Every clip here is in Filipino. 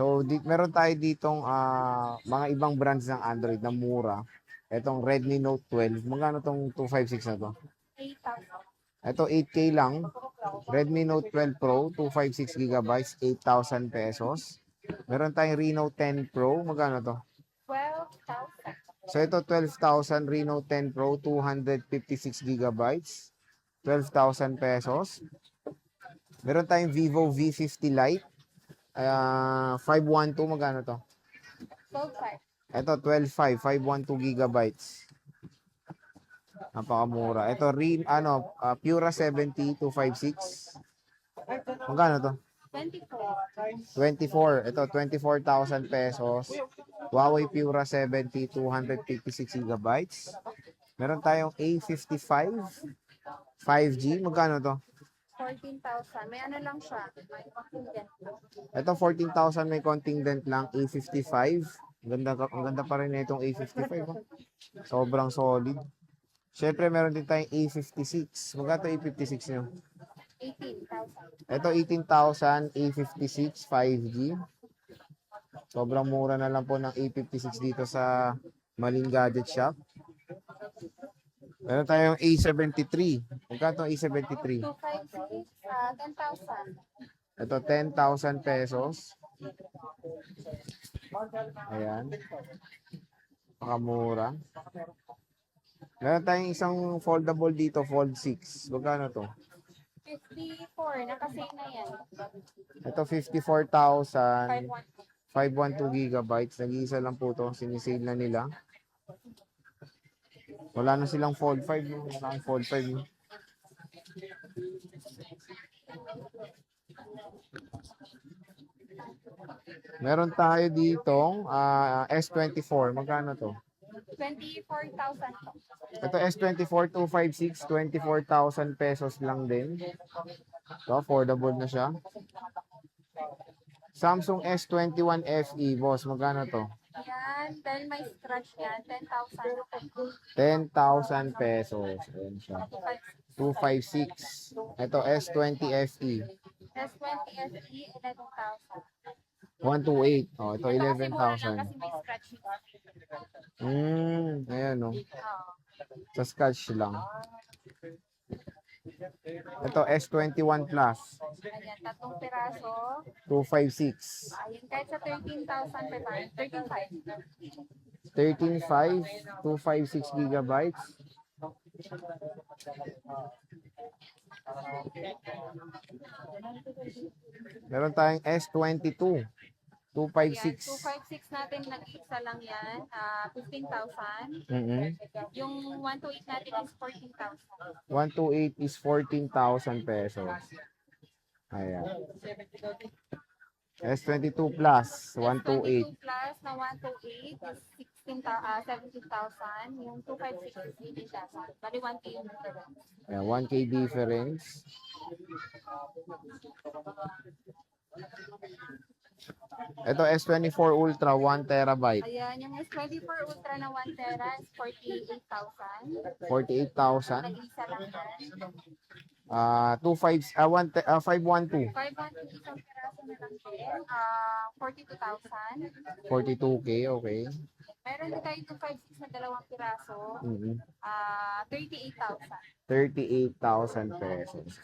So, meron tayo ditong mga ibang brands ng Android na mura. Itong Redmi Note 12. Magkano tong 256 na to? 8,000. Ito 8K lang. Redmi Note 12 Pro, 256 gigabytes, 8,000 pesos. Meron tayong Reno 10 Pro. Magkano to? 12,000. So, ito 12,000 Reno 10 Pro, 256 gigabytes, 12,000 pesos. Meron tayong Vivo V50 Lite. 512, magkano to? 12,500. Ito, 12.5, 512 gigabytes. Napakamura. Ito, Pura 70, 256. Magkano to? 24. 24. Ito, 24,000 pesos. Huawei Pura 70, 256 gigabytes. Meron tayong A55, 5G. Magkano to? 14,000. May ano lang siya. May contingent. Ito, 14,000 may konting dent lang. A55. Ang ganda pa rin na itong A55. Oh. Sobrang solid. Siyempre, meron din tayong A56. Magkano A56 nyo? 18,000. Ito, 18,000 A56 5G. Sobrang mura na lang po ng A56 dito sa Maling Gadget Shop. Meron tayong A73. Magkano A73? 256. 10,000. Ito, 10,000 pesos. Ayan. Pakamura. Meron tayong isang foldable dito, Fold 6. Magkano to? 54. Nakasave na yan. Ito, 54,000. 512. 512 gigabytes. Nag-iisa lang po to. Sinisale na nila. Wala na silang Fold 5. No? Wala nang Fold 5. No? Meron tayo ditong S24. Magkano to? 24,000. Ito S24 256, 24,000 pesos lang din. So, affordable na siya. Samsung S21 FE, boss, magkano to? Yan. Dahil may scratch yan. 10,000. 10,000 pesos. Ayan siya. 256. Ito S20 FE. S20 SE, 11,000. 128. Oh, ito Ito kasi mura 11,000. lang kasi may scratch yun. Ayan no. Oo. Sa scratch lang. Ito S21 Plus. Ayan, 3 piraso. 256. Ayan, kahit sa 13,500. 13,500. 13.5, 256 gigabytes. Meron tayong S22, 256. 256 natin, nag-isa lang yan. 15,000. Yung 128 natin is 14,000. 128 is 14,000 pesos. Ayan. S22 Plus, 128. 22 plus na 128 is 17,000. Yung 256 is 18,000. Bali 1K yung difference. Ayan, 1K difference. Ito S24 Ultra, 1 terabyte. Ayan, yung S24 Ultra na 1 tera is 48,000. 48,000. Nag-isa lang yan. 512. 512 isang piraso na lang din. 42,000. 42K, okay. Meron din tayo 256 na dalawang piraso. 38,000. 38,000 pesos.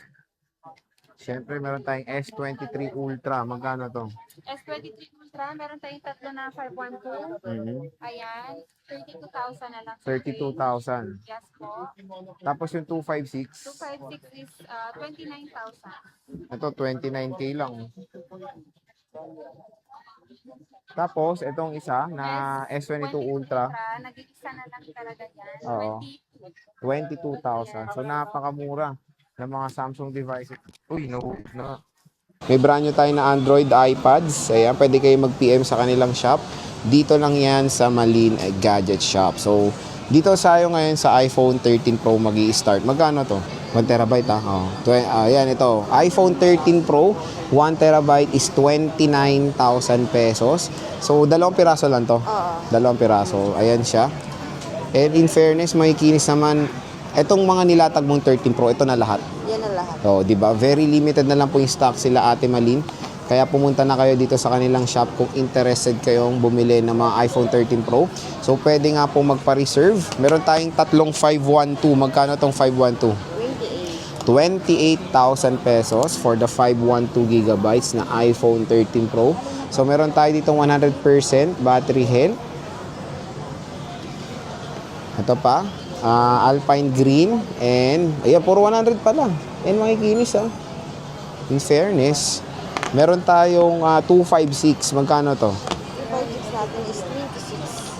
Siyempre, meron tayong S23 Ultra. Magkano to? S23 Ultra, meron tayong tatlo na 512. Ayan, 32,000 na lang. 32,000. Yes po. Tapos yung 256. 256 is 29,000. Ito, 29K lang. Tapos, itong isa na S22 Ultra. Nag-iisa na lang talaga yan. Oo. 22,000. So, napakamura ng mga Samsung devices. Uy, no. May brand new tayo na Android iPads. Ayan, pwede kayo mag-PM sa kanilang shop. Dito lang yan sa Malin Gadget Shop. So, dito tayo ngayon sa iPhone 13 Pro mag-i-start. Magkano to? 1 terabyte ayan ito. iPhone 13 Pro, 1 terabyte is 29,000 pesos. So, dalawang piraso lang to. Dalawang piraso. Ayan siya. And in fairness, may kinis naman. Etong mga nilatag mong 13 Pro, ito na lahat. Yan na lahat. So, di ba? Very limited na lang po yung stock sila Ate Malin. Kaya pumunta na kayo dito sa kanilang shop kung interested kayong bumili ng mga iPhone 13 Pro. So, pwede nga po magpa-reserve. Meron tayong tatlong 512. Magkano tong 512? 28,000 pesos for the 512 gigabytes na iPhone 13 Pro. So, meron tayo ditong 100% battery health. Ito pa, Alpine Green, and ayan, puro 100 pa lang. And makikinis in fairness. Meron tayong 256. Magkano to? 256 natin is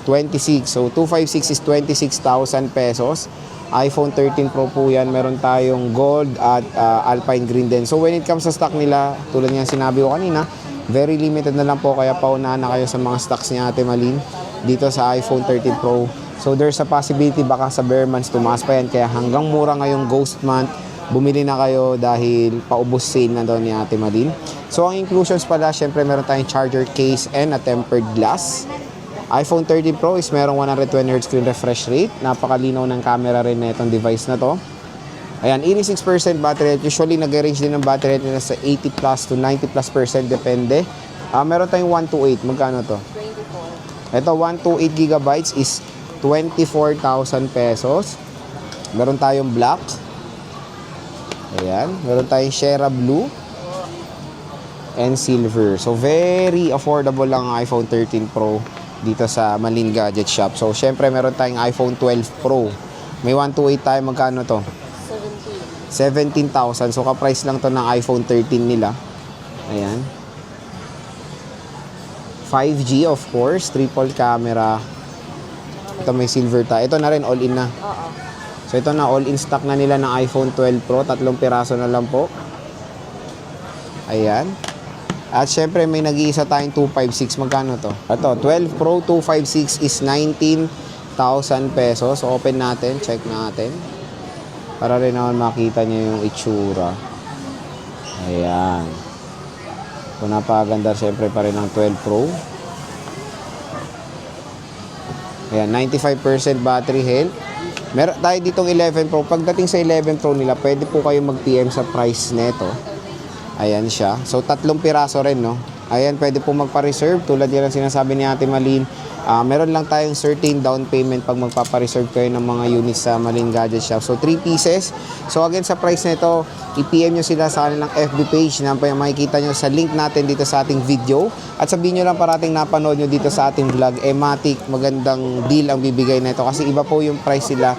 26. 26. So, 256 is 26,000 pesos. iPhone 13 Pro po yan. Meron tayong gold at Alpine Green din. So, when it comes sa stock nila, tulad nga sinabi ko kanina, very limited na lang po. Kaya paunahan na kayo sa mga stocks ni Ate Malin dito sa iPhone 13 Pro. So, there's a possibility baka sa bare months tumaas pa yan. Kaya hanggang mura ngayong ghost month, bumili na kayo dahil paubos sale na daw ni Ate Malin. So, ang inclusions pala, syempre meron tayong charger case and a tempered glass. iPhone 13 Pro is merong 120Hz screen refresh rate. Napakalinaw ng camera rin na itong device na to. Ayan, 86% battery rate. Usually, nag-range din ng battery rate nila sa 80 plus to 90 plus %, depende. Meron tayong 128. Magkano to? 24. Ito, 128 gigabytes is 24,000 pesos. Meron tayong black. Ayan. Meron tayong Shera Blue and silver. So, very affordable lang ang iPhone 13 Pro dito sa Malin Gadget Shop. So, syempre, meron tayong iPhone 12 Pro. May 128 tayo. Magkano to? 17,000. So, ka-price lang to ng iPhone 13 nila. Ayan. 5G, of course. Triple camera. Ito may silver tayo. Ito na rin, all-in na. Oo. So, ito na, all-in stock na nila ng iPhone 12 Pro. 3 piraso na lang po. Ayan. At syempre, may nag-iisa tayong 256. Magkano to? Ito, 12 Pro 256 is 19,000 pesos. So, open natin. Check natin. Para rin naman makita niyo yung itsura. Ayan. So, napakaganda syempre pa rin ng 12 Pro. Ayan, 95% battery health. Meron tayo ditong 11 Pro. Pagdating sa 11 Pro nila, pwede po kayo mag-PM sa price neto. Ayan siya. So, 3 piraso rin, no? Ayan, pwede po magpa-reserve. Tulad yan ang sinasabi ni Ate Malin. Meron lang tayong certain down payment pag magpapa-reserve kayo ng mga units sa Malin Gadget Shop. So, 3 pieces. So, again, sa price nito, i-PM nyo sila sa kanilang FB page na makikita nyo sa link natin dito sa ating video. At sabihin nyo lang parating napanood nyo dito sa ating vlog, matic, magandang deal ang bibigay na ito. Kasi iba po yung price sila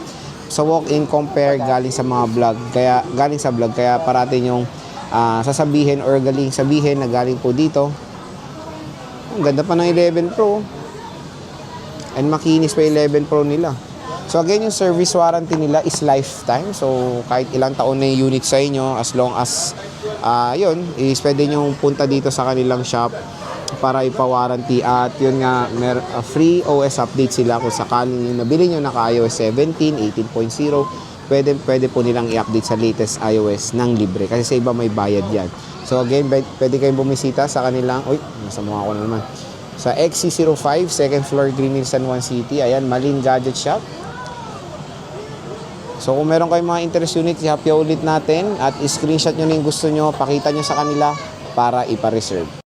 sa walk-in compare galing sa mga vlog. Kaya parating yung sasabihin or galing sabihin na galing po dito. Ang ganda pa ng 11 Pro. And makinis pa 11 Pro nila. So again, yung service warranty nila is lifetime. So kahit ilang taon na yung unit sa inyo, as long as yun, is pwede nyo punta dito sa kanilang shop para ipa-warranty. At yun nga, free OS update sila kung sakaling yung nabili nyo naka iOS 17, 18.0, pwede po nilang i-update sa latest iOS ng libre. Kasi sa iba may bayad yan. So again, pwede kayong bumisita sa kanilang, nasa mukha ko na naman. Sa XC05, second floor, Green Hills, San Juan City. Ayan, Malin Gadget Shop. So, kung meron kayong mga interest unit, i-happy ulit natin at i-screenshot nyo na yung gusto nyo, pakita nyo sa kanila para ipa-reserve.